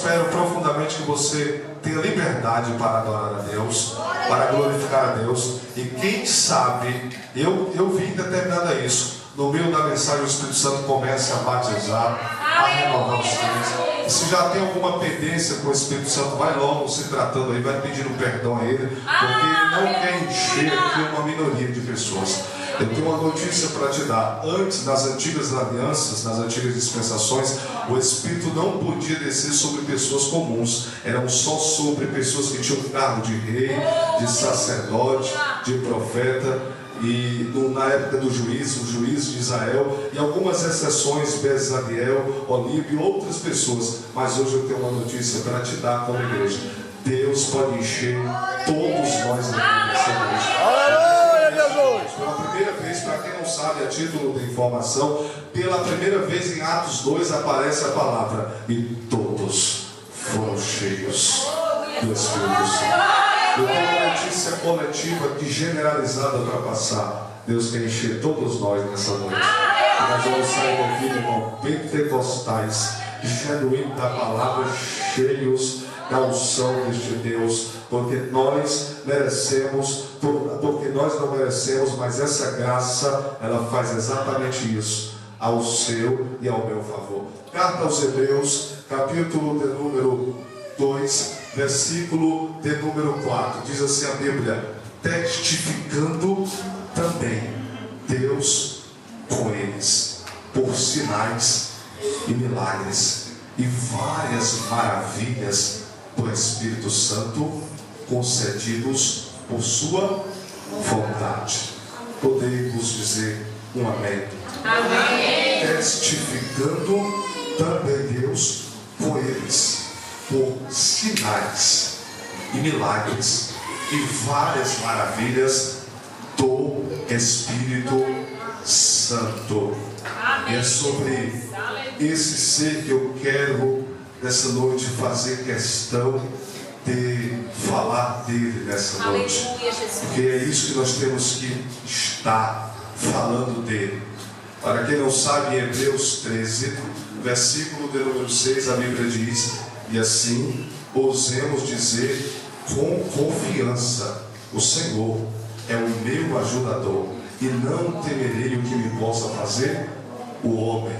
espero profundamente que você tenha liberdade para adorar a Deus, para glorificar a Deus. E quem sabe, eu vim determinado a isso. No meio da mensagem, o Espírito Santo começa a batizar, a renovar os crentes. E se já tem alguma pendência com o Espírito Santo, vai logo se tratando aí, vai pedindo perdão a Ele, porque Ele não quer encher aqui uma minoria de pessoas. Eu tenho uma notícia para te dar. Antes, nas antigas alianças, nas antigas dispensações, o Espírito não podia descer sobre pessoas comuns. Eram só sobre pessoas que tinham cargo de rei, de sacerdote, de profeta. E na época do juiz, o juiz de Israel, e algumas exceções, Bezaleel, Olímpio e outras pessoas. Mas hoje eu tenho uma notícia para te dar como igreja. Deus pode encher todos nós nessa noite. Aleluia, Jesus! Pela primeira vez, para quem não sabe, a título de informação, pela primeira vez em Atos 2 aparece a palavra: e todos foram cheios do Espírito Santo. Eu tenho uma notícia coletiva aqui generalizada para passar. Deus quer encher todos nós nessa noite. Nós vamos sair daqui, irmão, pentecostais, genuínos da palavra, cheios da unção deste Deus, porque nós merecemos, porque nós não merecemos, mas essa graça, ela faz exatamente isso, ao seu e ao meu favor. Carta aos Hebreus, capítulo de número 2, versículo de número 4, diz assim a Bíblia: testificando também Deus com eles, por sinais e milagres e várias maravilhas do Espírito Santo, concedidos por sua vontade. Podemos dizer um amém? Amém. Testificando também Deus com eles, por sinais e milagres e várias maravilhas do Espírito Santo. E é sobre esse ser que eu quero nessa noite fazer questão de falar dele nessa noite, porque é isso que nós temos que estar falando dele. Para quem não sabe, em Hebreus 13, versículo de número 6, a Bíblia diz: e assim ousemos dizer com confiança: o Senhor é o meu ajudador, e não temerei o que me possa fazer o homem.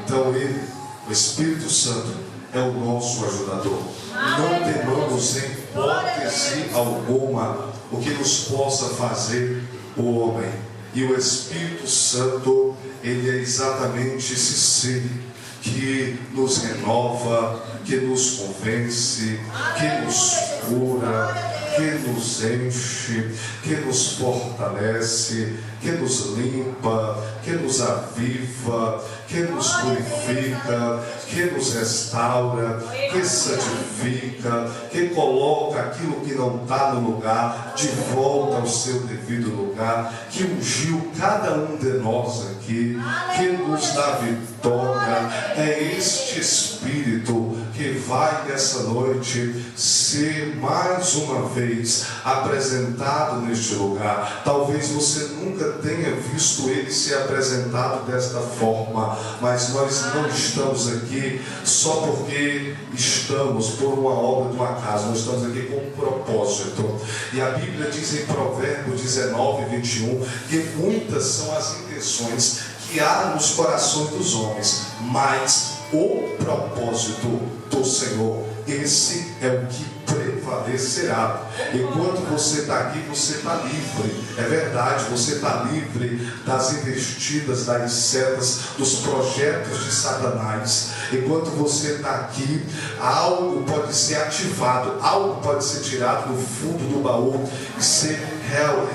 Então ele, o Espírito Santo, é o nosso ajudador. Não temamos em hipótese alguma o que nos possa fazer o homem. E o Espírito Santo, ele é exatamente esse ser que nos renova, que nos convence, que nos cura, que nos enche, que nos fortalece, que nos limpa, que nos aviva, que nos purifica, que nos restaura, que santifica, que coloca aquilo que não está no lugar de volta ao seu devido lugar, que ungiu cada um de nós aqui, que nos dá vitória. É este Espírito que vai nessa noite ser mais uma vez apresentado neste lugar. Talvez você nunca tenha visto ele ser apresentado desta forma, mas nós não estamos aqui só porque estamos por uma obra do acaso. Nós estamos aqui com um propósito. E a Bíblia diz em Provérbios 19, 21 que muitas são as intenções que há nos corações dos homens, mas o propósito do Senhor, esse é o que prevalecerá. Enquanto você está aqui, você está livre. É verdade, você está livre das investidas, das setas, dos projetos de Satanás. Enquanto você está aqui, algo pode ser ativado, algo pode ser tirado do fundo do baú e ser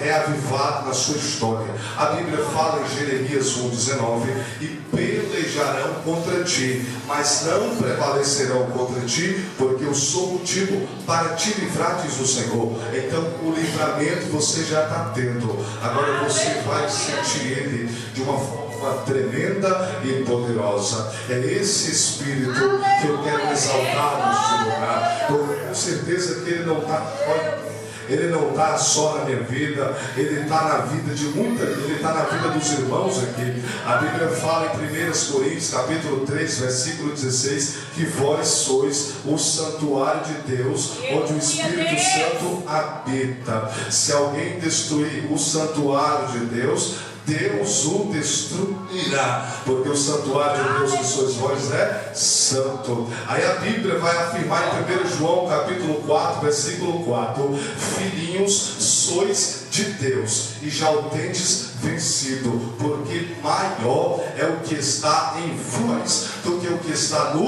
reavivado na sua história. A Bíblia fala em Jeremias 1,19: e pelejarão contra ti, mas não prevalecerão contra ti, porque eu sou motivo para te livrar, diz o Senhor. Então o livramento você já está tendo. Agora você vai sentir ele de uma forma tremenda e poderosa. É esse Espírito que eu quero exaltar neste lugar. Com certeza que ele não está. Ele não está só na minha vida, Ele está na vida de Ele está na vida dos irmãos aqui. A Bíblia fala em 1 Coríntios, capítulo 3, versículo 16, que vós sois o santuário de Deus, onde o Espírito Santo habita. Se alguém destruir o santuário de Deus, Deus o destruirá, porque o santuário de Deus que sois vós é santo. Aí a Bíblia vai afirmar em 1 João capítulo 4, versículo 4: filhinhos, sois de Deus e já o tendes vencido, porque maior é o que está em vós do que o que está no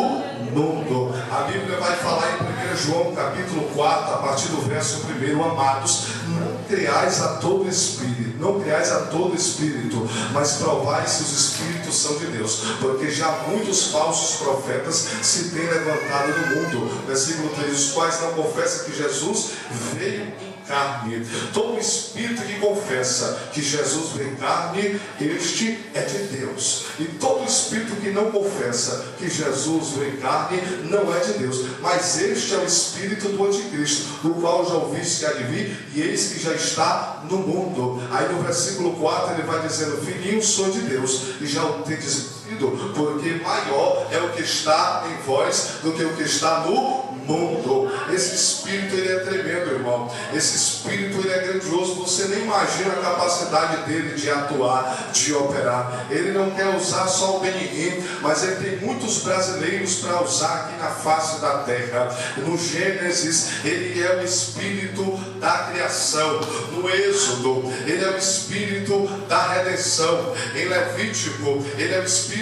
mundo. A Bíblia vai falar em 1 João capítulo 4, a partir do verso 1: amados, não creais a todo espírito, não creais a todo espírito, mas provai se os espíritos são de Deus, porque já muitos falsos profetas se têm levantado no mundo. Versículo 3: os quais não confessam que Jesus veio em carne. Todo espírito que confessa que Jesus veio em carne, este é de Deus. E todo espírito que não confessa que Jesus veio em carne, não é de Deus. Mas este é o espírito do anticristo, do qual já ouviste que há de vir, e eis que já está no mundo. Aí no versículo 4 ele vai dizendo: filhinhos, sou de Deus e já o tendes vencido, porque maior é o que está em vós do que o que está no mundo. Esse espírito, ele é tremendo, irmão. Esse espírito, ele é grandioso. Você nem imagina a capacidade dele de atuar, de operar. Ele não quer usar só o Benihim, mas ele tem muitos brasileiros para usar aqui na face da terra. No Gênesis, ele é o espírito da criação. No Êxodo, ele é o espírito da redenção. Em Levítico, ele é o espírito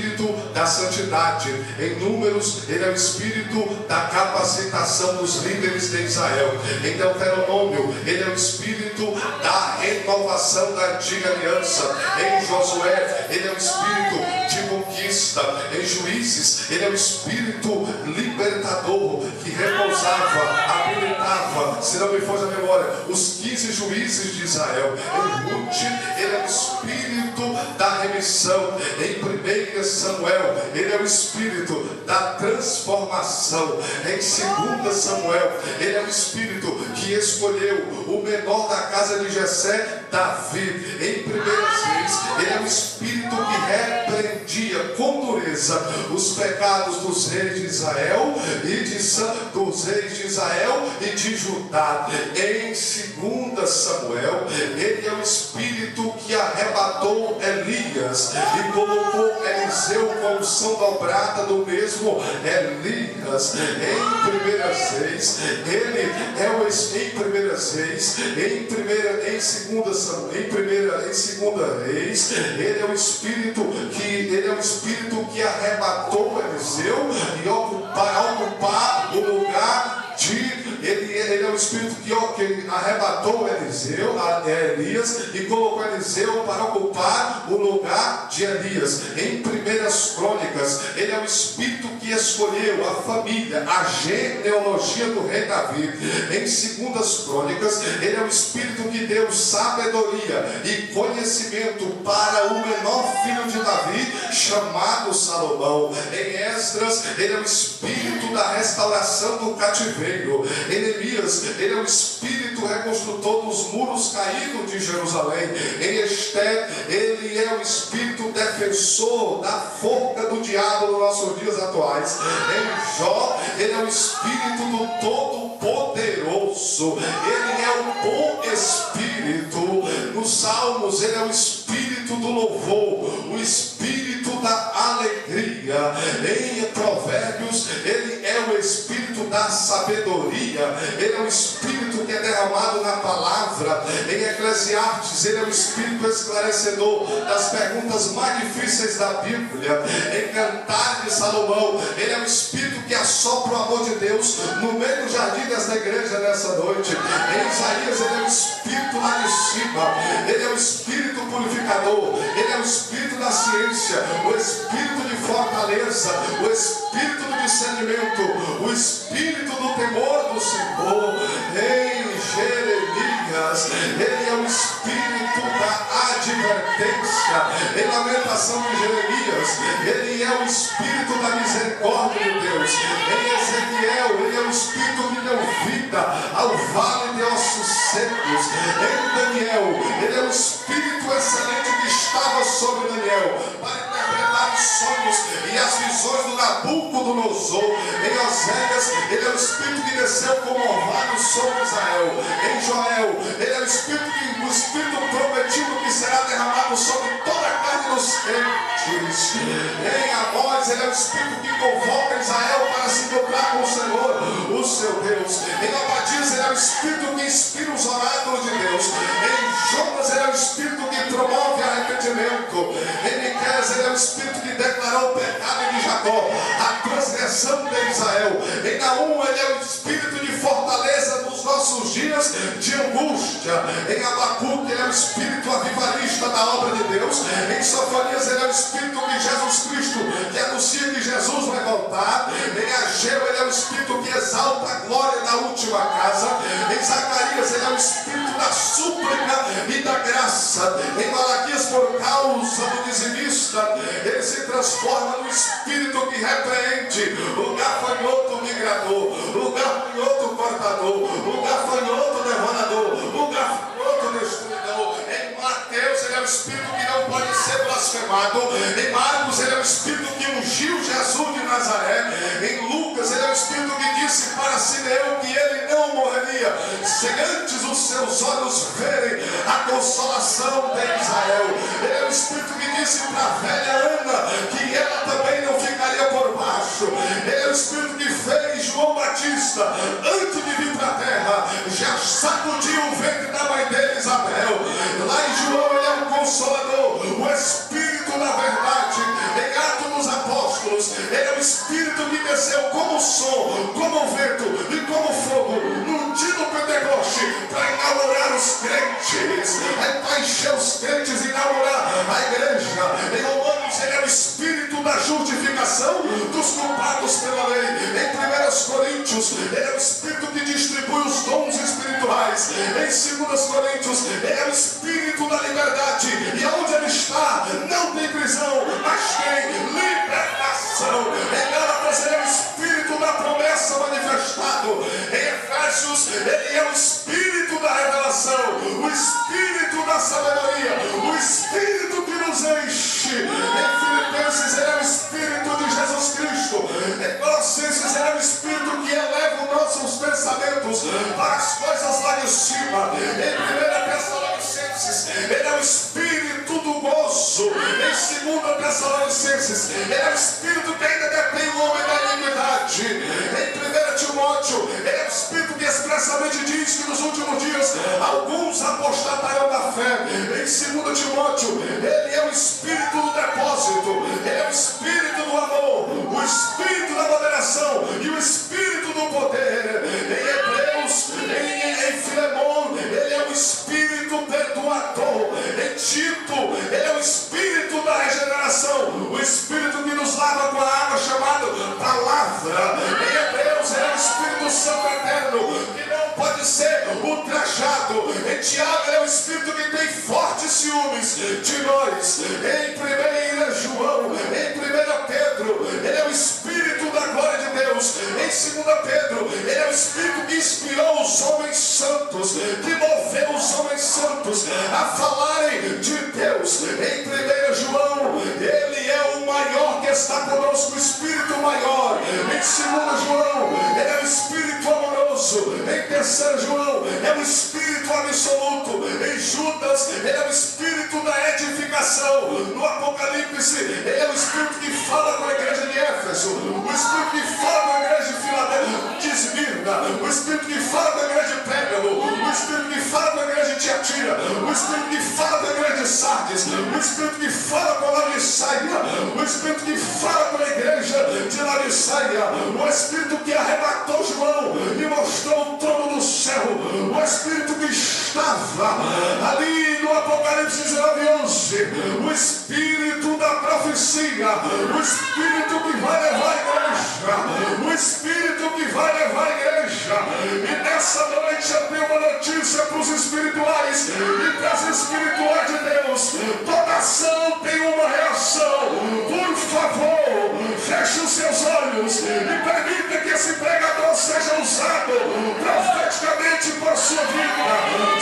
da santidade. Em Números, ele é o espírito da capacitação dos líderes de Israel. Em Deuteronômio, ele é o espírito da renovação da antiga aliança. Em Josué, ele é o espírito de conquista. Em Juízes, ele é o espírito libertador que repousava, habilitava, se não me foge a memória, os 15 juízes de Israel. Em Ruth, ele é o espírito da remissão. Em 1 Samuel, ele é o espírito da transformação. Em 2 Samuel, ele é o espírito que escolheu o menor da casa de Jessé, Davi. Em 1 Reis, ele é o espírito que repreendia com dureza os pecados dos reis de Israel dos reis de Israel e de Judá. Em 2 Samuel, ele é o espírito que arrebatou Elias e colocou Eliseu com a unção dobrada do mesmo Elias. Em 1 Reis, ele é o ele é o espírito que arrebatou Eliseu e ocupar o lugar de ele é o espírito que arrebatou Elias e colocou Eliseu para ocupar o lugar de Elias. Em 1 Crônicas, ele é o espírito que escolheu a família, a genealogia do rei Davi. Em 2 Crônicas, ele é o espírito que deu sabedoria e conhecimento para o menor filho de Davi, chamado Salomão. Em Esdras, ele é o espírito da restauração do cativeiro. Em Neemias, ele é o espírito reconstrutor dos muros caídos de Jerusalém. Em Esté, ele é o espírito defensor da forca do diabo nos nossos dias atuais. Em Jó, ele é o espírito do Todo-Poderoso. Ele é o bom espírito. Nos Salmos, ele é o espírito do louvor, o espírito da alegria. Em Provérbios, ele é o espírito da sabedoria. Ele é o espírito que é derramado na palavra. Em Eclesiastes, ele é o espírito esclarecedor das perguntas mais difíceis da Bíblia. Em Cantar de Salomão, ele é o espírito que assopra o amor de Deus no meio do jardim desta igreja nessa noite. Em Isaías, ele é o espírito lá de cima. Ele é o espírito purificador. Ele é o espírito da ciência, o espírito de fortaleza, o espírito do discernimento, o espírito do temor do Senhor. Em Jeremias, ele é o espírito da advertência. Em Lamentação de Jeremias, ele é o espírito da misericórdia de Deus. Em Ezequiel, ele é o espírito que deu vida ao vale de ossos secos. Em Daniel, ele é o Espírito excelente que estava sobre Daniel para interpretar os sonhos e as visões do Nabucodonosor. Em Oséias, ele é o Espírito que desceu como orvalho sobre Israel. Em Joel, ele é o Espírito prometido que será derramado sobre toda a carne dos crentes. Em Amós, ele é o Espírito que convoca Israel para se dobrar com o Senhor, o seu Deus. Em Obadias, ele é o Espírito que inspira os oráculos de Deus. Em Jonas, ele é o Espírito que promove arrependimento. Em Miqueias, ele é o Espírito que declarou o pecado de Jacó, a transgressão de Israel. Em Naum, ele é o Espírito de fortaleza nos nossos dias de angústia. Em Abacuque, ele é o Espírito avivalista da obra de Deus. Em Sofonias, ele é o Espírito de Jesus Cristo, que anuncia que Jesus vai voltar. Em Ageu, ele é o Espírito que exalta a glória da última casa. Em Zacarias, ele é o Espírito da súplica e da graça. Em Malaquias, por causa do dizimista, ele se transforma no Espírito que repreende o gafanhoto migrador, o gafanhoto cortador, o gafanhoto devorador, o gafanhoto destruidor. Em Mateus, ele é o Espírito que não pode ser blasfemado. Em Marcos, ele é o Espírito que ungiu Jesus de Nazaré. Em Lucas, ele é o Espírito que disse para Simeão que ele não morreria sem antes os seus olhos verem a consolação de Israel. Ele é o Espírito que disse para a velha Ana que ela também não ficaria por baixo. Ele é o Espírito que fez João Batista, antes de vir para a terra, já sacudiu o ventre da mãe dele, Isabel. Lá em João, ele é um consolador, o Espírito da verdade. Em Atos dos Apóstolos, ele é o Espírito que desceu como som, como vento e como fogo no dia do Pentecoste para inaugurar os crentes, para encher os crentes e inaugurar a igreja. Em Romanos, ele é o Espírito da justificação dos culpados pela lei. Em 1 Coríntios, ele é o Espírito que distribui os dons espirituais. Em 2 Coríntios, ele é o Espírito da liberdade. E onde ele está, não tem prisão, mas tem libertação. Em Gálatas, ele é o Espírito da promessa manifestado. Em Efésios, ele é o Espírito da revelação, o Espírito da sabedoria, o Espírito que nos enche. Em Filipenses, ele é o Espírito de Jesus Cristo. Em Colossenses, ele é o Espírito que eleva os nossos pensamentos para as coisas lá de cima. Em 1 Tessalonicenses, ele é o Espírito do gozo. Em 2 Tessalonicenses, ele é o Espírito que ainda detém o homem da iniquidade. Em 1 Timóteo, ele é o Espírito que expressamente diz que nos últimos dias alguns apostatarão da fé. Em 2 Timóteo, ele é o Espírito do depósito, ele é o Espírito do amor, o Espírito da moderação e o Espírito do poder. Em Hebreus, em Filemon, ele é o Espírito perdoador. Em Tito, ele é o Espírito da regeneração, o Espírito que nos lava com a água chamada palavra. Em Hebreus, ele é o Espírito Santo eterno que não pode ser ultrajado. Em Tiago, ele é o Espírito que tem fortes ciúmes de nós. Em 1 João, em 1 Pedro, ele é o Espírito da glória de Deus. Em 2 Pedro, ele é o Espírito que inspirou os homens santos, que moveu os homens santos a falarem de Deus. Em 1 João, ele é o maior que está conosco, o Espírito maior. Em 2 João, ele é o Espírito amoroso. Em 3 João, é o Espírito absoluto. Em Judas, ele é o Espírito da edificação. No Apocalipse, ele é o Espírito que fala com a igreja de Éfeso, o Espírito que fala com a igreja de Filadélfia, de Esmirna, o Espírito que fala com a igreja de Pérgamo, o Espírito que fala com a igreja de Tiatira, o Espírito que fala com a igreja de Sardes, o Espírito que fala com a Laodiceia, o Espírito que fala com a igreja de Laodiceia, o Espírito que arrebatou João e mostrou o trono do céu, o Espírito que estava ali no Apocalipse 19:11, o Espírito da profecia, o Espírito que vai levar a igreja, o Espírito que vai levar a igreja. E nessa noite eu tenho uma notícia para os espirituais e para as espirituais de Deus: toda ação tem uma reação. Por favor, feche os seus olhos e permita que esse pregador seja usado profeticamente por sua vida.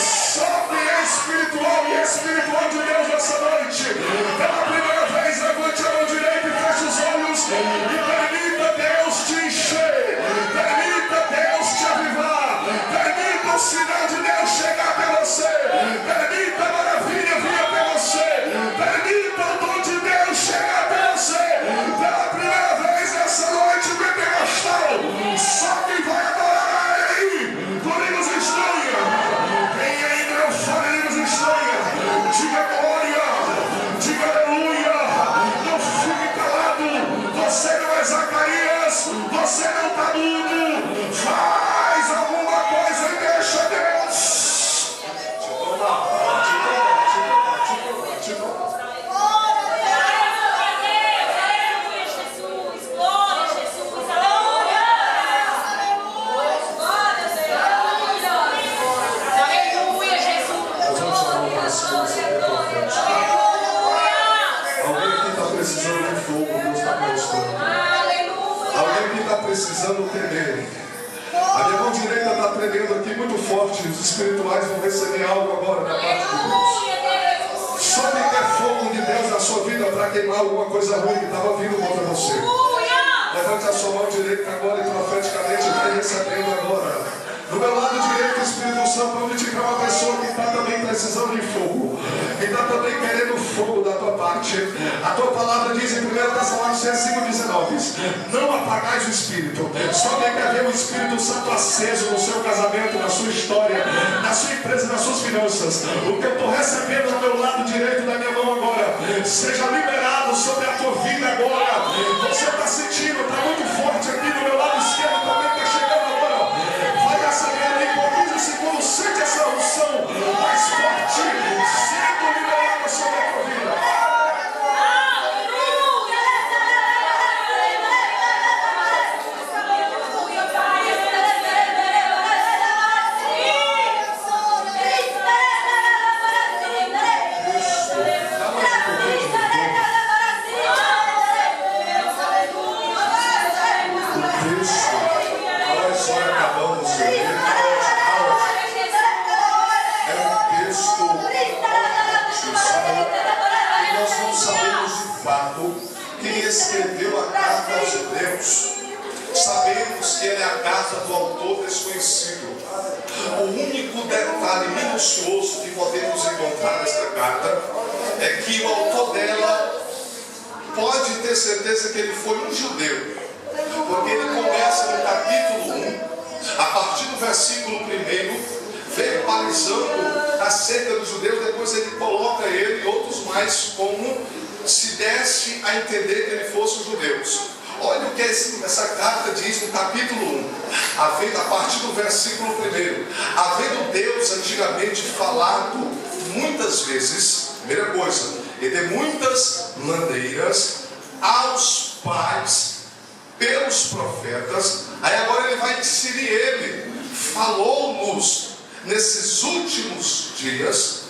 espirituais vão receber algo agora da parte de Deus. Só quem quer fogo de Deus na sua vida para queimar alguma coisa ruim que estava vindo contra você. Levante a sua mão direita agora e profeticamente vai recebendo agora. Do meu lado direito, o Espírito Santo vai indicar uma pessoa que está também precisando de fogo, que está também querendo fogo da tua parte. A tua palavra diz em 1 Tessalonicenses 5,19: não apagais o Espírito. Só quem quer ver o Espírito Santo aceso no seu casamento, na sua história, na sua empresa, nas suas finanças. O que eu estou recebendo do meu lado direito da minha mão agora, seja liberado sobre a tua vida agora. Você está sentindo, está muito forte aqui do meu lado esquerdo, também está chegando agora. Vai recebendo em pouquinhos segundos, sente essa unção mais forte, sendo liberada sobre a tua vida. Escreveu a carta aos Hebreus. Sabemos que ele é a carta do autor desconhecido. O único detalhe minucioso que podemos encontrar nesta carta é que o autor dela pode ter certeza que ele foi um judeu, porque ele começa no capítulo 1, a partir do versículo 1, verbalizando acerca dos judeus. Depois ele coloca ele e outros mais como se desse a entender que ele fosse um judeu. Olha o que essa carta diz no capítulo 1, a partir do versículo 1. Havendo Deus antigamente falado muitas vezes, primeira coisa, e de muitas maneiras aos pais pelos profetas. Aí agora ele vai inserir ele. Falou-nos nesses últimos dias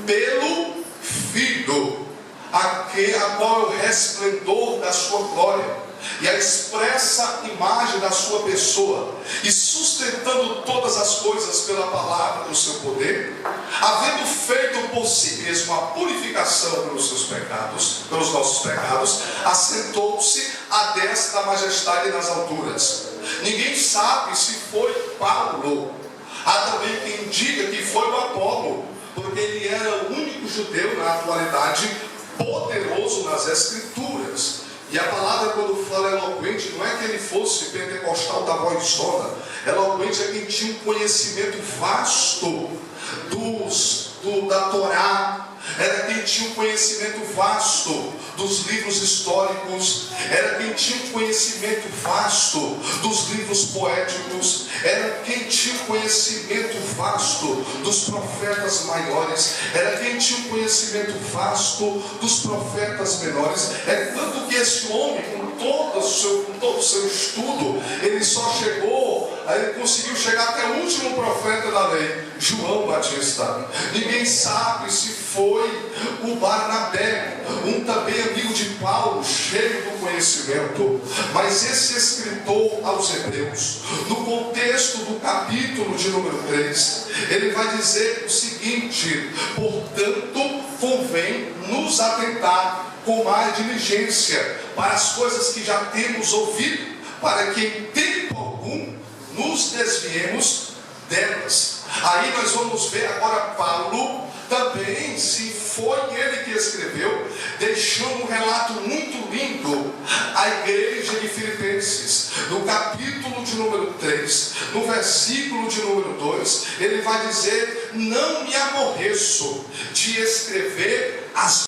pelo Filho, a qual é o resplendor da sua glória e a expressa imagem da sua pessoa, e sustentando todas as coisas pela palavra do seu poder, havendo feito por si mesmo a purificação pelos seus pecados, pelos nossos pecados, assentou-se à destra da majestade nas alturas. Ninguém sabe se foi Paulo. Há também quem diga que foi o Apolo, porque ele era o único judeu na atualidade poderoso nas Escrituras. E a palavra, quando fala eloquente, não é que ele fosse pentecostal da vozona. Eloquente é quem tinha um conhecimento vasto da Torá. Era quem tinha um conhecimento vasto dos livros históricos. Era quem tinha um conhecimento vasto dos livros poéticos. Era quem tinha um conhecimento vasto dos profetas maiores. Era quem tinha um conhecimento vasto dos profetas menores. É tanto que esse homem, com todo o seu estudo, ele só chegou, ele conseguiu chegar até o último profeta da lei, João Batista. Ninguém sabe se foi o Barnabé, um também amigo de Paulo, cheio do conhecimento. Mas esse escritor aos Hebreus, no contexto do capítulo de número 3, ele vai dizer o seguinte: portanto, convém nos atentar com mais diligência para as coisas que já temos ouvido, para que em tempo algum nos desviemos delas. Aí nós vamos ver agora Paulo também, se foi ele que escreveu, deixando um relato muito lindo à igreja de Filipenses. No capítulo de número 3, no versículo de número 2, ele vai dizer: não me aborreço de escrever as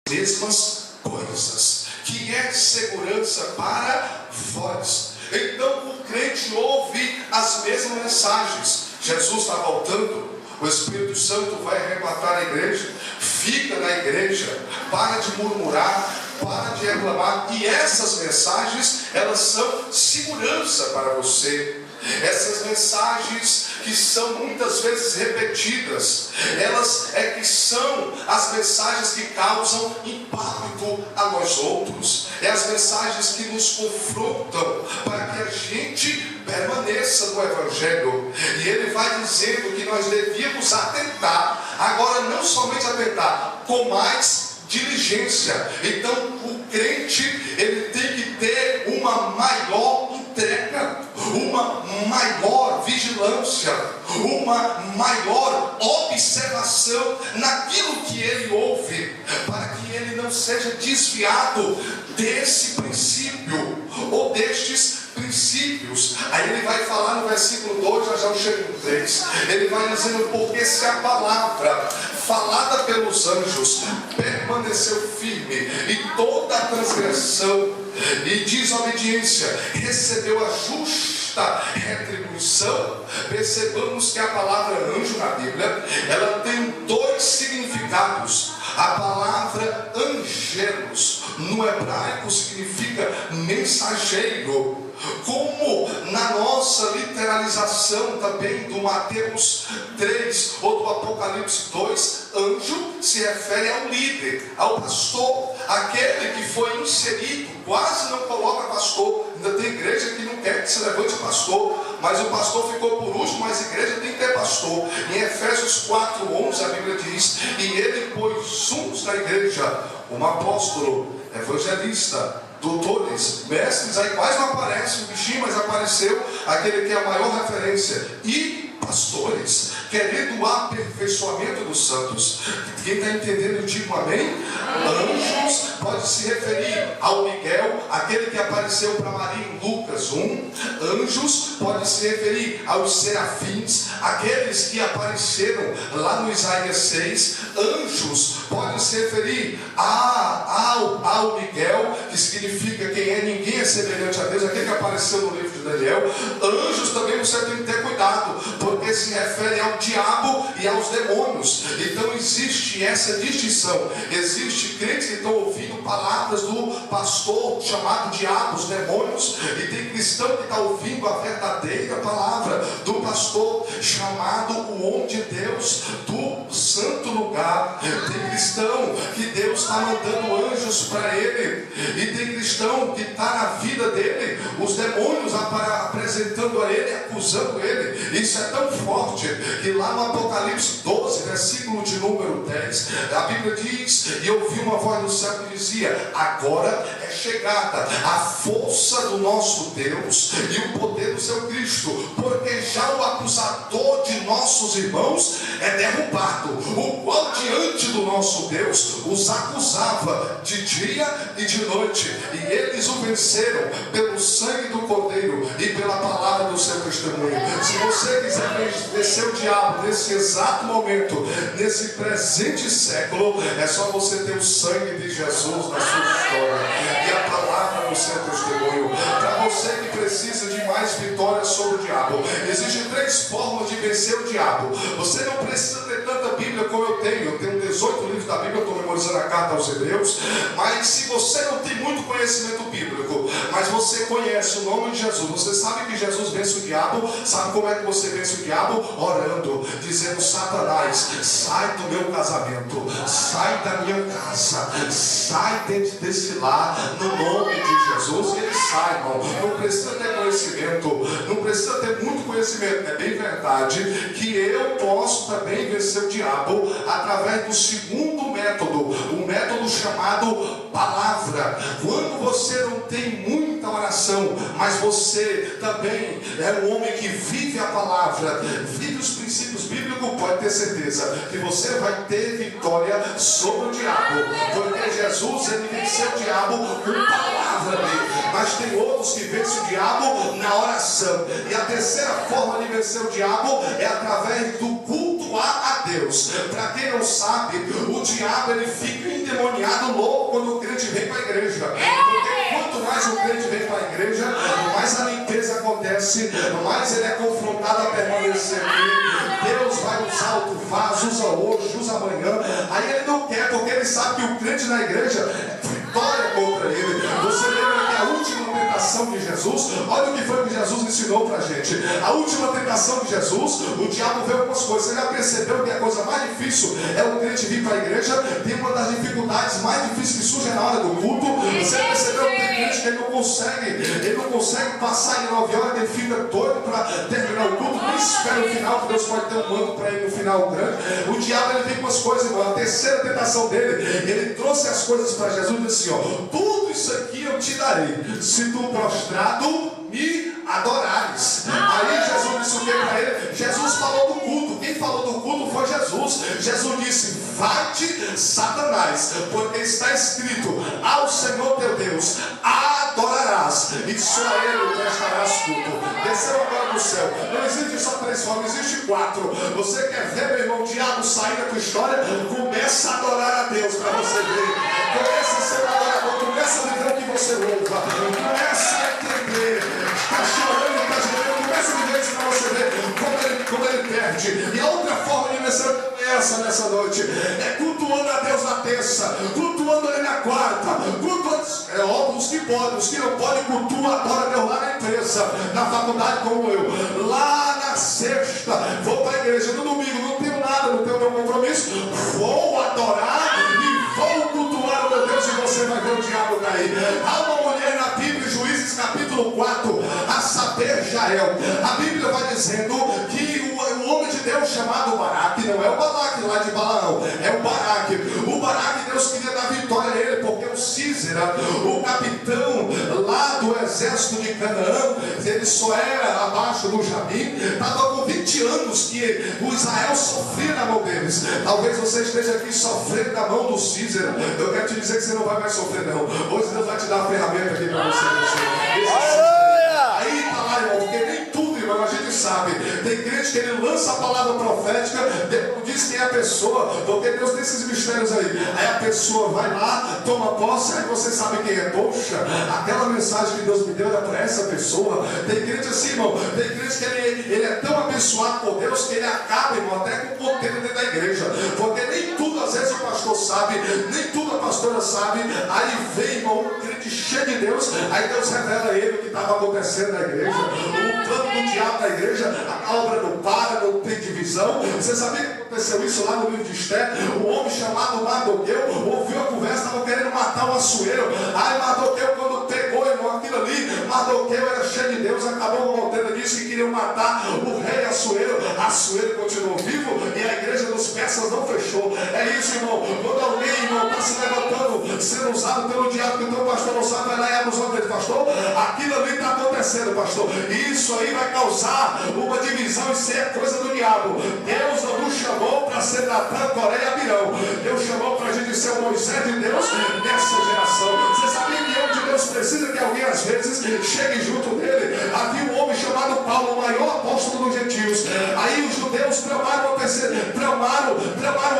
mesmas coisas, que é segurança para vós. Então o crente ouve as mesmas mensagens. Jesus está voltando, o Espírito Santo vai arrebatar a igreja. Fica na igreja, para de murmurar, para de reclamar. E essas mensagens, elas são segurança para você. Essas mensagens que são muitas vezes repetidas, elas é que são as mensagens que causam impacto a nós outros. É as mensagens que nos confrontam para que a gente permaneça no Evangelho. E ele vai dizendo que nós devíamos atentar, agora não somente atentar, com mais diligência. Então o crente, ele tem que ter uma maior entrega, uma maior vigilância, uma maior observação naquilo que ele ouve, para que ele não seja desviado desse princípio ou destes princípios. Aí ele vai falar no versículo 2, já eu chego no 3, ele vai dizendo: porque se a palavra falada pelos anjos permaneceu firme, e toda a transgressão e desobediência recebeu a justa retribuição. Percebamos que a palavra anjo na Bíblia, ela tem dois significados. A palavra angelos no hebraico significa mensageiro, como na nossa literalização também do Mateus 3 ou do Apocalipse 2, anjo se refere ao líder, ao pastor, aquele que foi inserido. Quase não coloca pastor, ainda tem igreja que não quer que se levante pastor, mas o pastor ficou por último, mas a igreja tem que ter pastor. Em Efésios 4:11 a Bíblia diz: e ele pôs uns na igreja, um apóstolo, evangelista, doutores, mestres. Aí quase não aparece o bichinho, mas apareceu aquele que é a maior referência, e pastores, querendo o aperfeiçoamento dos santos. Quem está entendendo, diga amém. Anjos pode se referir ao Miguel, aquele que apareceu para Maria em Lucas 1. Anjos pode se referir aos serafins, aqueles que apareceram lá no Isaías 6. Anjos pode se referir ao Miguel, que significa quem é, ninguém é semelhante a Deus, aquele que apareceu no livro de Daniel. Anjos também você tem que ter cuidado, porque se refere ao diabo e aos demônios. Então existe essa distinção. Existe crentes que estão ouvindo palavras do pastor chamado diabos, demônios, e tem cristão que está ouvindo a verdadeira palavra do pastor chamado o homem de Deus, do santo lugar. Tem cristão que Deus está mandando anjos para ele, e tem cristão que está na vida dele os demônios apresentando a ele, acusando ele. Isso é tão forte que lá no Apocalipse 12, versículo de número 10, a Bíblia diz: e ouvi uma voz do céu que dizia: agora é chegada a força do nosso Deus e o poder do seu Cristo, porque já o acusador de nossos irmãos é derrubado, o qual diante do nosso Deus os acusava de dia e de noite, e eles o venceram pelo sangue do Cordeiro e pela palavra do seu testemunho. Se você quiser vencer o diabo nesse exato momento, nesse presente século, é só você ter o sangue de Jesus na sua história e a palavra do seu testemunho. Para você que precisa de mais vitória sobre o diabo, existem 3 formas de vencer o diabo. Você não precisa ter tanta Bíblia como eu tenho 18 livros da Bíblia, eu estou memorizando a carta aos Hebreus. Mas se você não tem muito conhecimento bíblico, mas você conhece o nome de Jesus, você sabe que Jesus vence o diabo. Sabe como é que você vence o diabo? Orando, dizendo: Satanás, sai do meu casamento, sai da minha casa, sai desse lar, no nome de Jesus. E ele sai, irmão. Não precisa ter conhecimento, não precisa ter muito conhecimento. É bem verdade que eu posso também vencer o diabo através do segundo método, o método chamado palavra. Quando você não tem muita oração, mas você também é um homem que vive a palavra, vive os princípios bíblicos, pode ter certeza que você vai ter vitória sobre o diabo, porque Jesus, ele venceu o diabo com palavra dele. Mas tem outros que vencem o diabo na oração. E a terceira forma de vencer o diabo é através do culto a Deus. Para quem não sabe, o diabo, ele fica endemoniado louco quando o crente vem para a igreja. Porque quanto mais o crente vem para a igreja, mais a limpeza acontece, mais ele é confrontado a permanecer aqui. Deus vai usar o vaso, usa hoje, usa amanhã. Aí ele não quer, porque ele sabe que o crente na igreja é vitória contra ele. Você lembra que a última tentação tentação de Jesus, olha o que foi que Jesus ensinou pra gente. A última tentação de Jesus, o diabo veio algumas coisas. Você já percebeu que a coisa mais difícil é o crente vir para a igreja? Tem uma das dificuldades mais difíceis que surge na hora do culto. Você percebeu que tem crente que ele não consegue passar em 9 horas, ele fica doido para terminar o culto, nem espera o final, que Deus pode ter um mando para ele no final grande. O diabo, ele vem com as coisas, irmão. A terceira tentação dele, ele trouxe as coisas para Jesus e disse assim, ó, tudo isso aqui eu te darei, se tu prostrado me adorares. Aí Jesus disse o que para ele? Jesus falou do culto. Quem falou do culto foi Jesus. Jesus disse, vai-te Satanás, porque está escrito, ao Senhor teu Deus adorarás, e só a ele prestarás culto. Desceu agora do céu. Não existe só 3 formas, existe 4. Você quer ver, meu irmão, o diabo sair da tua história? Começa a adorar a Deus para você ver. Começa a ser um adorador, começa a viver o que você louva, começa a entender. Está chorando, está gemendo, começa a viver isso para você ver como ele perde. E a outra forma de vencer é essa nessa noite, é cultuando a Deus na terça, cultuando ele na quarta, cultuando, é óbvio, os que podem, os que não podem, cultuam, adoram a Deus lá na empresa, na faculdade como eu, lá na sexta, vou para a igreja, no domingo, não tenho nada, não tenho nenhum compromisso, vou adorar e vou cultuar o meu Deus, e você vai ver o diabo cair. Há uma mulher na Bíblia, Juízes capítulo 4, a saber Jael, a Bíblia vai dizendo que o homem de Deus chamado Baraque, não é o Balaque lá de Balaão, é o Baraque. O Baraque, Deus queria dar vitória a ele, porque o Sísera, o capitão lá do exército de Canaã, ele só era abaixo do Jabim, estava com 20 anos que o Israel sofria na mão deles. Talvez você esteja aqui sofrendo na mão do Sísera. Eu quero te dizer que você não vai mais sofrer, não. Hoje Deus vai te dar a ferramenta aqui para você. Aí está lá, irmão, porque nem tudo, irmão, a gente sabe. Tem crente que ele lança a palavra profética, Deus não diz quem é a pessoa, porque Deus tem esses mistérios aí. Aí a pessoa vai lá, toma posse, aí você sabe quem é. Poxa, aquela mensagem que Deus me deu era para essa pessoa. Tem crente assim, irmão, tem crente que ele é tão abençoado por Deus que ele acaba, irmão, até com o ponteiro dentro da igreja. Porque nem tudo, às vezes, o pastor sabe, nem tudo a pastora sabe. Aí vem, irmão, um crente cheio de Deus, aí Deus revela a ele o que estava acontecendo na igreja, o plano do diabo na igreja, a obra não para, não tem divisão. Você sabia que aconteceu isso lá no livro de Esté? Um homem chamado Mardoqueu ouviu a conversa, estava querendo matar o Assuero. Aí Mardoqueu, quando pegou, irmão, aquilo ali, Mardoqueu era cheio de Deus, acabou voltando, disse que queriam matar o rei Assuero. Assuero continuou vivo e a igreja dos persas não fechou. É isso, irmão, quando alguém, irmão, está se levantando, sendo usado pelo diabo, que o teu pastor não sabe, vai lá e abre os olhos dele, pastor, aquilo ali está acontecendo, pastor. Isso aí vai causar uma divisão e ser coisa do diabo. Deus não nos chamou para ser Natan, Coré e Abirão. Deus chamou para a gente ser o Moisés de Deus nessa geração. Você sabia que o homem de Deus precisa que alguém às vezes chegue junto dele? Havia um homem chamado Paulo, o maior apóstolo dos gentios. Aí os judeus tramaram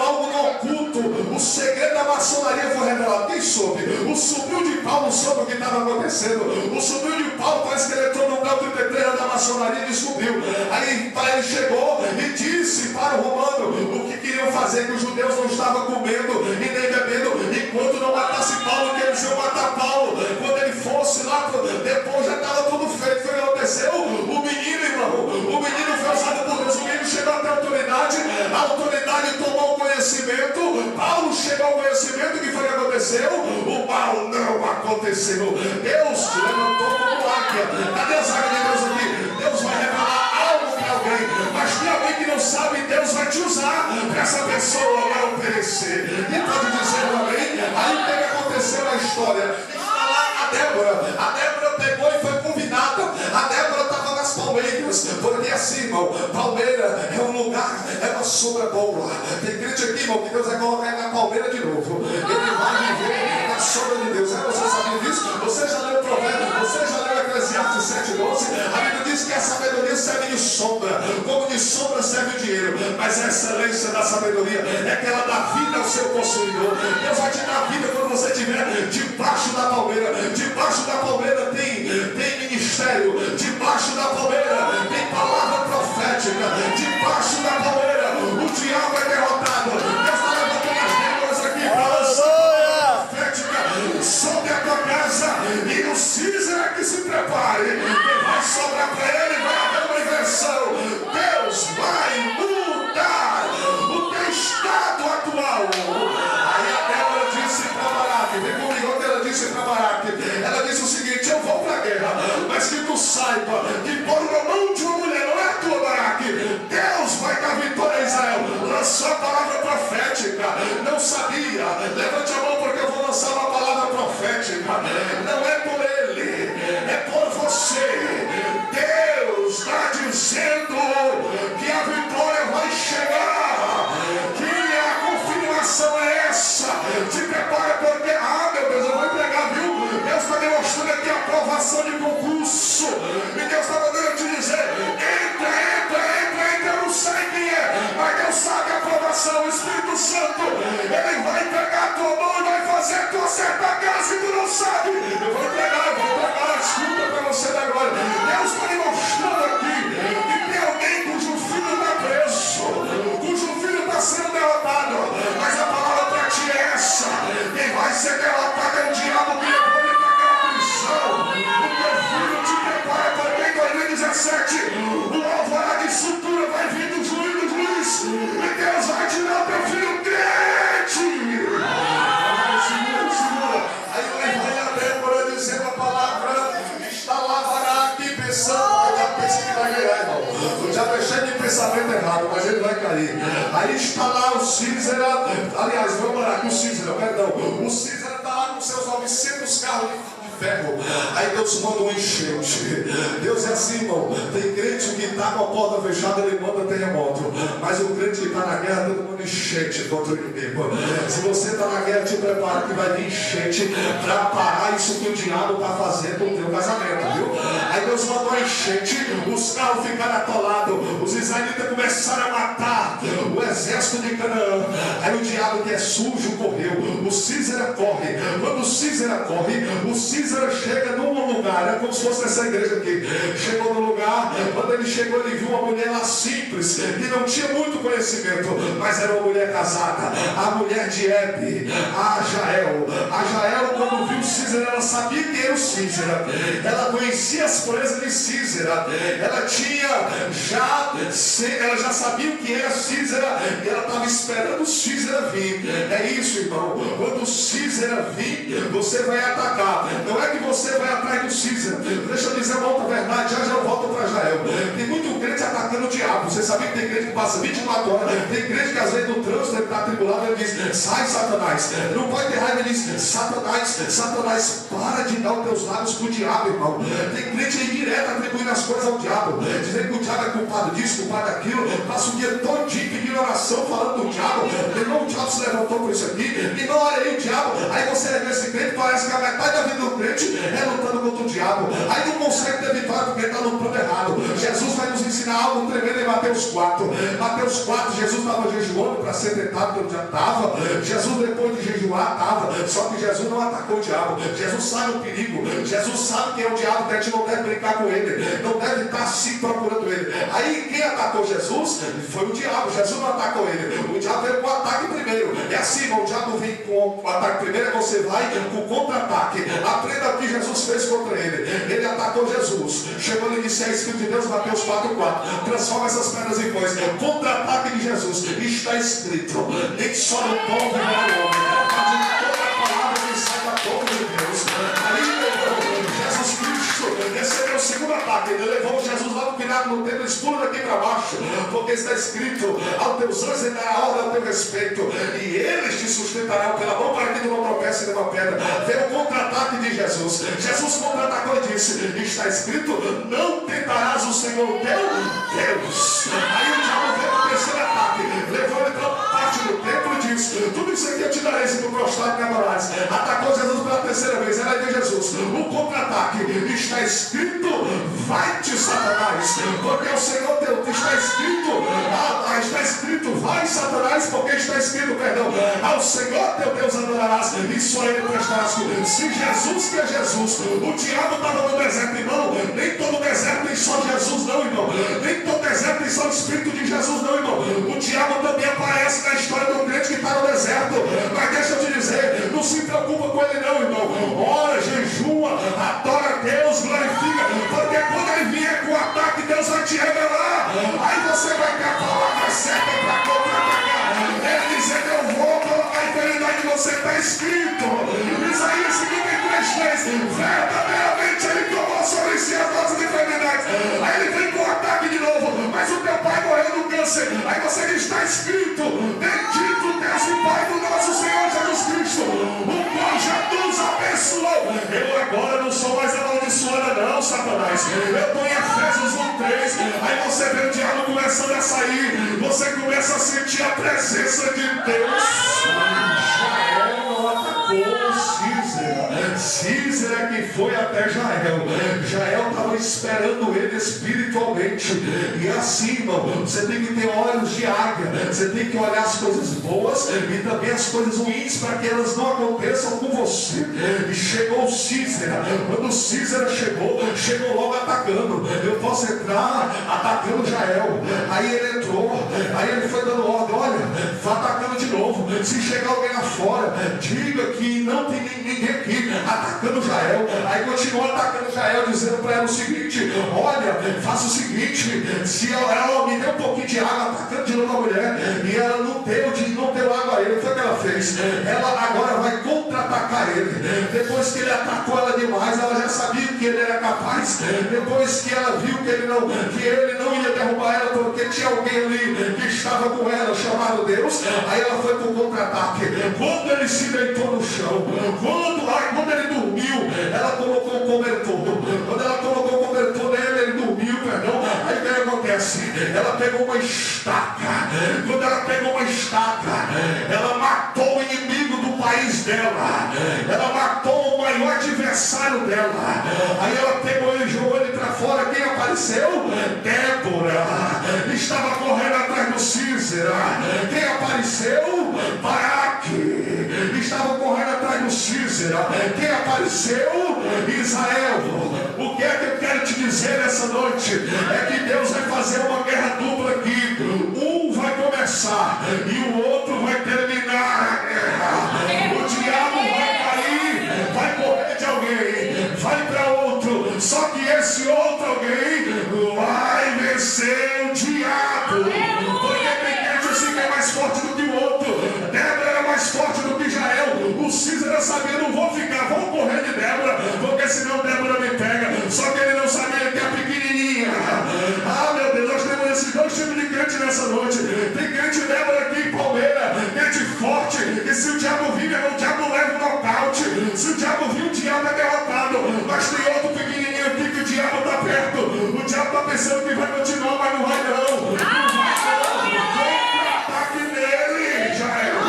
algo no oculto. O segredo da maçonaria foi revelado. Quem soube? O sobrinho de Paulo soube o que estava acontecendo. O sobrinho de Paulo parece que ele entrou no grau 33 da maçonaria e descobriu. Aí ele chegou e disse para o romano o que queriam fazer, que os judeus não estavam comendo e nem bebendo enquanto não matasse Paulo, que eles iam matar Paulo. Quando ele fosse lá, depois já estava tudo feito. Foi o que aconteceu? O menino, irmão, o menino foi usado por Deus. O menino chegou até a autoridade tomou conhecimento. Paulo chegou ao conhecimento. O que foi que aconteceu? O mal não aconteceu. Deus te levantou como águia. Cadê as águias de Deus aqui? Deus vai revelar algo para alguém, mas tem alguém que não sabe, Deus vai te usar para essa pessoa não perecer. E pode dizer amém? Aí o que aconteceu na história? Está lá a Débora pegou e foi convidada. A Débora estava nas palmeiras, porque assim, irmão, palmeira é um lugar, é uma sombra boa. Tem crente aqui, irmão, que Deus vai colocar ele na palmeira de novo. Ele vai viver na sombra de Deus. Você sabia disso? Você já leu o provérbio? Você já leu Eclesiastes 7:12? A Bíblia diz que a sabedoria serve de sombra, como de sombra serve o dinheiro. Mas a excelência da sabedoria é que ela dá vida ao seu possuidor. Deus vai te dar vida quando você estiver debaixo da palmeira. Debaixo da palmeira tem ministério. Debaixo da palmeira tem palavra profética. Debaixo da palmeira o diabo é derrotado. Deus está levantando as línguas aqui para lançar profética sobre a tua casa. E o Císera que se prepara dizendo que a vitória vai chegar, que a confirmação é essa. Te prepara porque, meu Deus, eu vou entregar, viu? Deus está demonstrando aqui a aprovação de concurso. E Deus está mandando te dizer: entra, eu não sei quem é, mas Deus sabe a aprovação. O Espírito Santo, ele vai pegar a tua mão e vai fazer tu acertar a casa e tu não sabe. Eu vou entregar, escuta para você da glória. Deus está demonstrando aqui que tem alguém cujo filho está preso, cujo filho está sendo derrotado, mas a palavra para ti é essa: quem vai ser derrotado é o diabo que levou ele para aquela prisão. O teu filho te prepara porque em 2017 o alvorada de sutura vai vir do juiz do juiz, e Deus vai tirar o teu filho crente. Segura. Aí ele vai a Débora dizendo a palavra: está lá Baraque pensando, eu já pensei que vai ganhar, irmão. Eu já deixei de pensamento errado, mas ele vai cair. Aí está lá o Císera, aliás, não é Baraque, o Císera, perdão. O Císera está lá com seus 900 carros de ferro. Aí Deus manda um enchente. Deus é assim, irmão. Tem crente que está com a porta fechada, ele manda terremoto. Mas o crente que está na guerra, Deus manda enchente contra o inimigo. Se você está na guerra, te prepara que vai vir enchente para parar isso que o diabo está fazendo no teu casamento, viu? Aí Deus mandou uma enchente, os carros ficaram atolados, os israelitas começaram a matar o exército de Canaã. Aí o diabo, que é sujo, correu. O Císera corre. Quando o Císera corre, o Císera chega num lugar, é como se fosse essa igreja aqui. Chegou no lugar, quando ele chegou, ele viu uma mulher lá simples, que não tinha muito conhecimento, mas era uma mulher casada, a mulher de Hebe, a Jael. A Jael, quando viu o Císera, ela sabia quem era o Císera, ela conhecia as proezas de Císera, ela já sabia o que era Císera, e ela estava esperando o Císera vir. É isso, irmão, quando o Císera vir, você vai atacar. Não é que você vai atrás do Císera. Deixa eu dizer uma outra verdade, já eu volto para Jael. Tem muito crente atacando o diabo. Você sabia que tem crente que passa 24 horas, tem crente que às vezes no trânsito ele está atribulado, ele diz: sai Satanás. Não pode ter raiva, ele diz: Satanás, para de dar os teus lábios para o diabo, irmão. Tem crente aí direto atribuindo as coisas ao diabo, dizendo que o diabo é culpado disso, culpado daquilo, passa o dia todinho pedindo oração, falando do diabo. Irmão, o diabo se levantou por isso aqui, e não olha aí o diabo. Aí você vê esse crente, parece que a metade da vida do crente é lutando contra o diabo. Aí não consegue ter vitória porque está lutando errado. Jesus vai nos ensinar algo tremendo em Mateus 4. Mateus 4, Jesus estava jejuando para ser tentado pelo diabo. Estava. Jesus, depois de jejuar, estava. Só que Jesus não atacou o diabo. Jesus sabe o perigo. Jesus sabe quem é o diabo, que a gente não deve brincar com ele. Não deve estar assim procurando ele. Aí quem atacou Jesus foi o diabo. Jesus não atacou ele. O diabo veio com o ataque primeiro. É assim, irmão, o diabo vem com o ataque primeiro, você vai com o contra-ataque. Aprenda o que Jesus fez contra ele. Ele atacou Jesus. Chegou e disse: é Espírito de Deus, Mateus 4:4. Transforma essas pedras em pães. Contra-ataque de Jesus. Está escrito: nem só no pão viverá o homem, mas em toda a palavra que sai da boca de Deus. Aí Jesus Cristo recebeu o segundo ataque. Ele levou Jesus lá no pináculo no templo, expula daqui para baixo, porque está escrito: aos teus anjos ele dará ordem ao teu respeito, e eles te sustentarão pela mão para que tu não tropece numa pedra. Veio o contra-ataque de Jesus. Jesus contra-atacou e disse: está escrito: não tentarás o Senhor teu Deus. Aí o diabo veio para o terceiro ataque, levou ele para parte do templo e disse: tudo isso aqui eu te darei se tu prostrar e me adorares. Atacou Jesus pela terceira vez. Era de Jesus. O contra-ataque: está escrito: vai-te, Satanás, porque o Senhor teu está escrito, vai, Satanás, porque está escrito, perdão, ao Senhor teu Deus adorarás e só ele prestarás culto. Se Jesus, que é Jesus, o diabo estava no deserto, irmão, nem todo deserto tem só Jesus não, irmão, nem todo deserto tem só o Espírito de Jesus não, irmão. O diabo também aparece na história do crente que está no deserto, mas deixa eu te dizer, não se preocupa com ele não, irmão. Ora, jejua, adora a Deus, glorifica, porque quando ele vier com o ataque, Deus vai te revelar. Aí você vai ter a palavra certa para contra-atacar. Ele dizendo: eu vou colocar eternidade em você, está escrito. Isaías 53:3. Verdadeiramente ele tomou sobre si as nossas enfermidades. Aí ele vem com o ataque de novo. começando a sair, você começa a sentir a presença de Deus. Jael não atacou Sísera. Sísera é que foi até Jael. Jael estava esperando ele espiritualmente. E assim, irmão, você tem que ter olhos de águia. Você tem que olhar as coisas boas e também as coisas ruins para que elas não aconteçam com você. E chegou Sísera. Quando Sísera chegou logo atacando. Eu posso entrar atacando Jael. Aí ele entrou, aí ele foi dando ordem: olha, vá atacando de novo. Se chegar alguém lá fora, diga que não tem ninguém aqui, atacando Jael. Aí continuou atacando Jael, dizendo para ela o seguinte: olha, faça o seguinte, se ela me deu um pouquinho de água, atacando de novo a mulher, e ela não deu água a ele, foi o que ela fez. Ela agora vai contra-atacar ele. Depois que ele atacou ela demais, ela já sabia que ele era capaz. Depois que ela viu que ele não ia derrubar ela, porque tinha alguém ali que estava com ela, chamado Deus, aí ela foi para o contra-ataque. Quando ele se deitou no chão, quando ele dormiu, ela colocou o cobertor. Quando ela colocou o cobertor nele, ele dormiu, perdão. Aí o que acontece? Ela pegou uma estaca. Quando ela pegou uma estaca, ela matou o inimigo do país dela. Ela matou o maior adversário dela. Aí ela pegou ele e jogou ele para fora. Quem apareceu? Débora. Estava correndo atrás do Sísera. Quem apareceu? Baraque. Estava correndo atrás do Sísera. Quem apareceu? Israel. O que é que eu quero te dizer nessa noite? É que Deus vai fazer uma guerra dupla aqui. Um vai começar e o outro vai terminar a guerra. O diabo vai cair, vai correr de alguém, vai para outro. Só que esse outro alguém vai vencer o diabo. Porque tem gente assim que é mais forte do que o outro. Débora era mais forte do que Jael. O Sísera sabia: não vou ficar, vou correr de Débora, porque senão Débora me pega. Só que ele não sabia que é pequenininha. Ah, meu Deus, nós temos esses dois tipos de crente nessa noite. Tem crente Débora aqui em Palmeira, crente forte, e se o diabo vir, o diabo leva um nocaute. Se o diabo vir, o diabo é derrotado. Mas tem outro pequenininho aqui que o diabo está perto. O diabo está pensando que vai continuar, mas não vai não. Contra-ataque nele, Jael.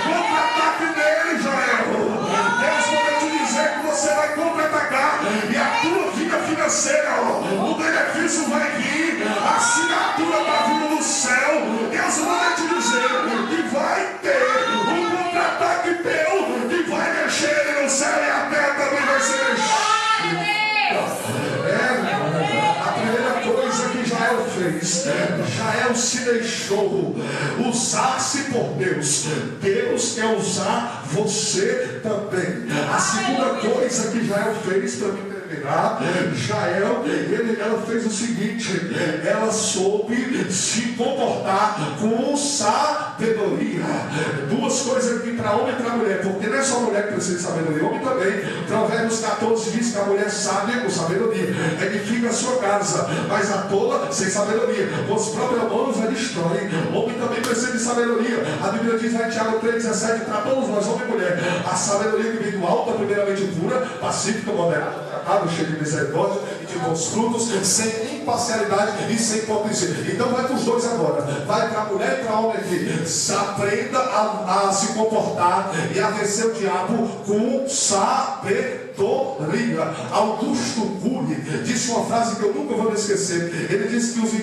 Contra-ataque nele, Jael. Deus manda te dizer que você vai contra-atacar e a tua vida financeira, o benefício vai vir, a assinatura está vindo do céu. Deus manda te dizer que vai ter um contra-ataque teu, que vai mexer no céu e a terra também vai ser mexida. A primeira coisa que Jael fez, Jael se deixou usar-se por Deus. Deus quer usar você também. A segunda coisa que Jael fez, para mim terminar, Jael, ela fez o seguinte: ela soube se comportar com sabedoria. Duas coisas aqui para homem e para mulher, porque não é só mulher que precisa de sabedoria, homem também. Provérbios 14 diz que a mulher sábia com sabedoria edifica a sua casa, mas a tola sem sabedoria com os próprios mãos a destrói. Homem também precisa de sabedoria. A Bíblia diz lá em Tiago 3,17: para todos nós, homem e mulher, a sabedoria que vem do alto é primeiramente pura, pacífica, moderada, tratada, cheia de misericórdia e de bons frutos, sem imparcialidade e sem hipocrisia. Então vai para os dois agora, vai para a mulher e para o homem aqui. Aprenda a se comportar e a vencer o diabo com sabedoria. Augusto Cury disse uma frase que eu nunca vou me esquecer. Ele disse que os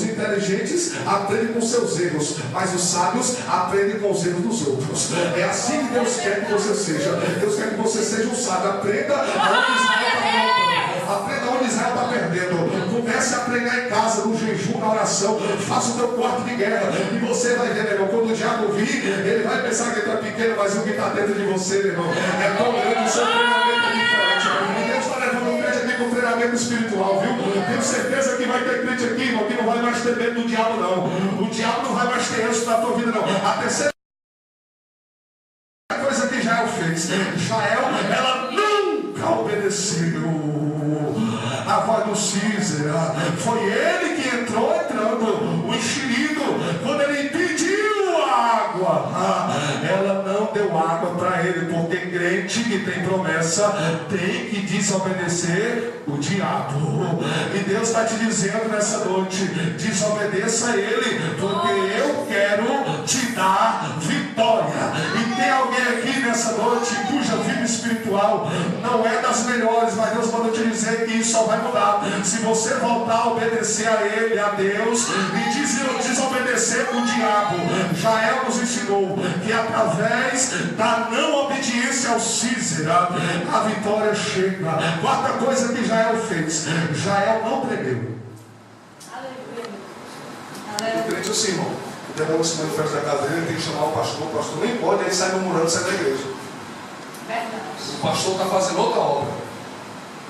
inteligentes aprendem com seus erros, mas os sábios aprendem com os erros dos outros. É assim que Deus quer que você seja. Deus quer que você seja um sábio. Aprenda onde Israel está perdendo. Comece a pregar em casa, no jejum, na oração. Faça o teu quarto de guerra. E você vai ver, meu irmão, quando o diabo vir, ele vai pensar que ele está pequeno, mas o que está dentro de você, meu irmão, é tão grande. O seu treinamento é diferente. E Deus está levando um crente aqui com treinamento espiritual, viu? Tenho certeza que vai ter crente aqui, irmão, que não vai mais ter medo do diabo, não. O diabo não vai mais ter êxito na tua vida, não. A terceira coisa que Jael fez, ela nunca obedeceu a voz do Sísera. Foi ele que entrando, o enxerido, quando ele pediu água, ela não deu água para ele, porque crente crente que tem promessa tem que desobedecer o diabo. E Deus está te dizendo nessa noite: desobedeça a Ele, porque eu quero te dar vitória. E tem alguém aqui nessa noite cuja vida espiritual não é das melhores, mas Deus manda te dizer que isso só vai mudar se você voltar a obedecer a Ele, a Deus, e desobedecer o diabo. Jael nos ensinou que através da não obediência ao Císera, a vitória chega. Quarta coisa que Jael fez: Jael não tremeu. O crente assim, irmão, o demônio se manifesta da casa dele, tem que chamar o pastor nem pode, aí sai murmurando, sai da igreja. O pastor está fazendo outra obra.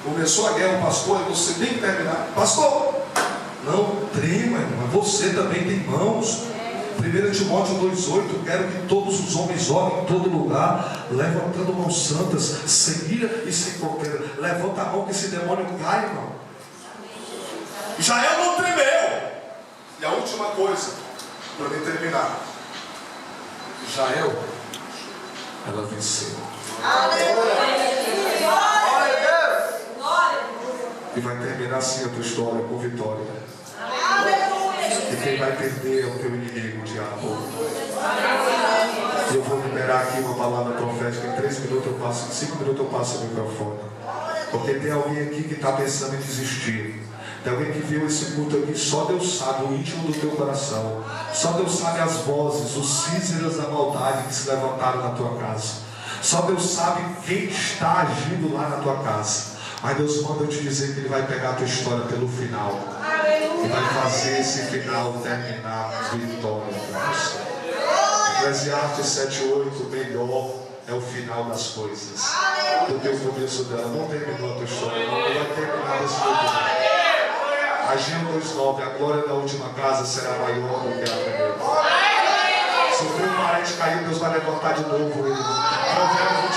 Começou a guerra, o pastor, e você tem que terminar. Pastor, não trema, irmão, você também tem mãos. 1 Timóteo 2,8: quero que todos os homens orem em todo lugar, levantando mãos santas, sem ira e sem contenda. Levanta a mão que esse demônio cai, irmão. Jael não tremeu. E a última coisa, para mim terminar: Jael, ela venceu. E vai terminar assim a tua história, com vitória. E quem vai perder é o teu inimigo, o diabo. E eu vou liberar aqui uma palavra profética. Em 3 minutos eu passo, em 5 minutos eu passo o microfone. Porque tem alguém aqui que está pensando em desistir. Tem alguém que viu esse culto aqui, só Deus sabe o íntimo do teu coração. Só Deus sabe as vozes, os cíceras da maldade que se levantaram na tua casa. Só Deus sabe quem está agindo lá na tua casa. Mas Deus manda eu te dizer que Ele vai pegar a tua história pelo final. E vai fazer esse final terminar com vitória para você. Eclesiastes 7,8: melhor é o final das coisas do teu começo dela. Não terminou a tua história, não vai terminar desse jeito. Ageu 2,9: a glória da última casa será maior do que a primeira. Se o teu parente caiu, Deus vai levantar de novo ele. Provérbios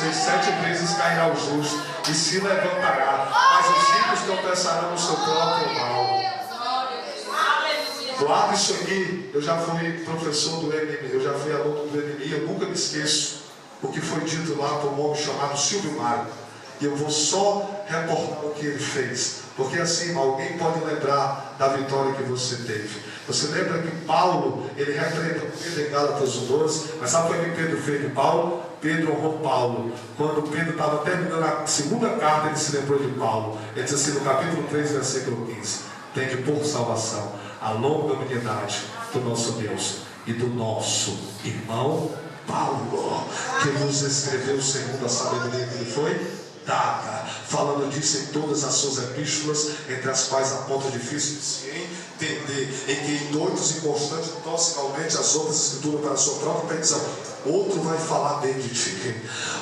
24:16: 7 vezes cairá o justo e se levantará, mas os ricos tropeçarão no seu próprio mal. Guarda isso aqui. Eu já fui professor do NMI, eu já fui aluno do NMI, eu nunca me esqueço o que foi dito lá por um homem chamado Silvio Mário. E eu vou só reportar o que ele fez, porque assim, alguém pode lembrar da vitória que você teve. Você lembra que Paulo, ele repreendeu Pedro em Gálatas 1:12, mas sabe o que Pedro fez de Paulo? Pedro honrou Paulo. Quando Pedro estava terminando a segunda carta, ele se lembrou de Paulo. Ele diz assim no capítulo 3, versículo 15: tende por salvação a longanimidade do nosso Deus e do nosso irmão Paulo, que nos escreveu segundo a sabedoria que ele foi dada, falando disso em todas as suas epístolas, entre as quais aponta difícil de se entender, em que doidos e constantes torcem igualmente as outras escrituras para a sua própria petição. Outro vai falar bem de ti,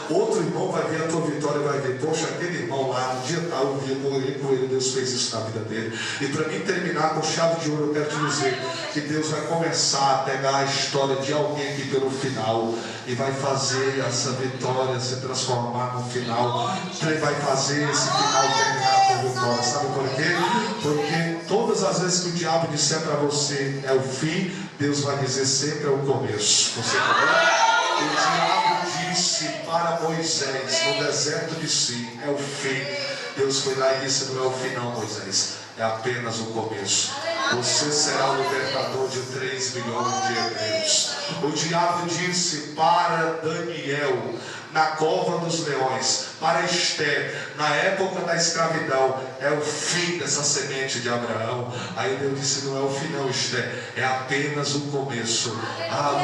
outro irmão vai ver a tua vitória e vai ver: poxa, aquele irmão lá, no dia tal, eu vi com ele, Deus fez isso na vida dele. E para mim terminar com chave de ouro, eu quero te dizer que Deus vai começar a pegar a história de alguém aqui pelo final e vai fazer essa vitória se transformar no final. Ele vai fazer esse final terminar com vitória. Sabe por quê? Porque todas as vezes que o diabo disser para você é o fim, Deus vai dizer sempre é o começo. Você entendeu? O diabo disse para Moisés no deserto de Sim: é o fim. Deus foi lá e disse: não é o fim não, Moisés, é apenas o começo. Você será o libertador de 3 milhões de hebreus. O diabo disse para Daniel na cova dos leões, para Esther, na época da escravidão: é o fim dessa semente de Abraão. Aí Deus disse: não é o fim não, Esther, é apenas o começo.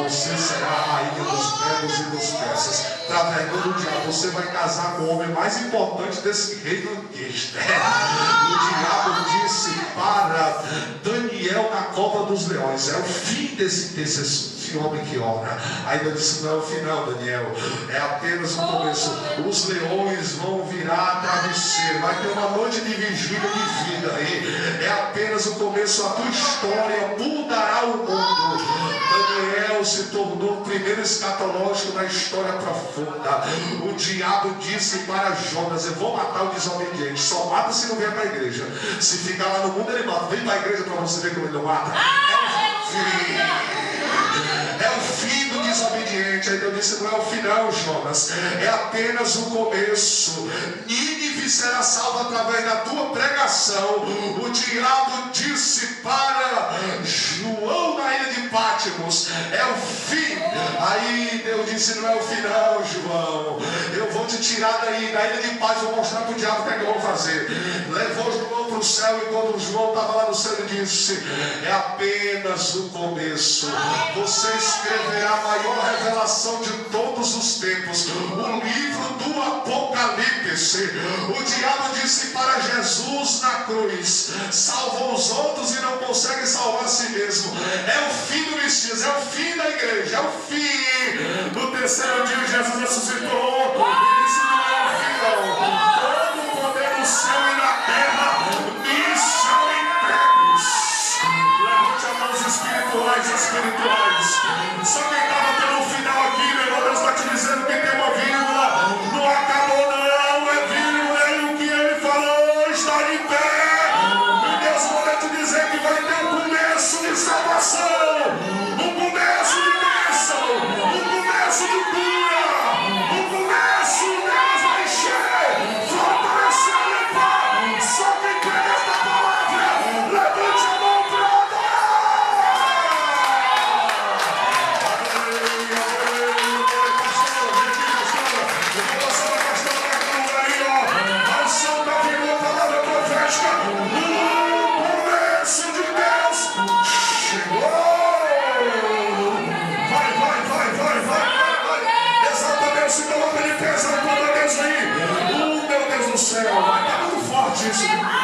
Você será a rainha dos medos e dos persas. Através do diabo, você vai casar com o homem mais importante desse reino aqui, Esther. O diabo disse para Daniel na cova dos leões: é o fim desse homem que ora. Aí Deus disse: não é o fim não, Daniel, é apenas o começo. Os leões vão virar travesseiro, vai ter uma noite de vigília de vida aí. É apenas o começo. A tua história mudará o mundo. Daniel se tornou o primeiro escatológico na história profunda. O diabo disse para Jonas: eu vou matar o desobediente. Só mata se não vier para a igreja. Se ficar lá no mundo, ele mata. Vem para a igreja para você ver como ele não mata. É o fim do desobediente. Aí Deus disse: não é o final, Jonas, é apenas o começo. Nínive será salva através da tua pregação. O diabo disse para João na ilha de Pátimos: é o fim. Aí Deus disse: não é o final, João, eu vou te tirar daí, da ilha de Pátimos, vou mostrar para o diabo o que é que eu vou fazer. Levou João para o céu, e quando João estava lá no céu, ele disse: é apenas o começo. Você escreverá a maior revelação de todos os tempos, o livro do Apocalipse. O diabo disse para Jesus na cruz: salvou os outros e não consegue salvar a si mesmo. É o fim do Messias, é o fim da igreja, é o fim. No terceiro dia Jesus ressuscitou e disse: não é o fim não. Todo o poder no céu e na terra me são entregues. Levante a mãos espirituais. Só quem estava pelo final aqui, meu irmão, Deus está te dizendo que tem uma vírgula. Não acabou não, é vírgula, e o que ele falou está em pé. E Deus manda te dizer que vai ter um começo de salvação, um começo de bênção, um começo de cura, um começo, Deus vai encher, fortalecer e limpar. Só quem crê nesta palavra, levante a mão para adorar. Vai, tá muito forte isso.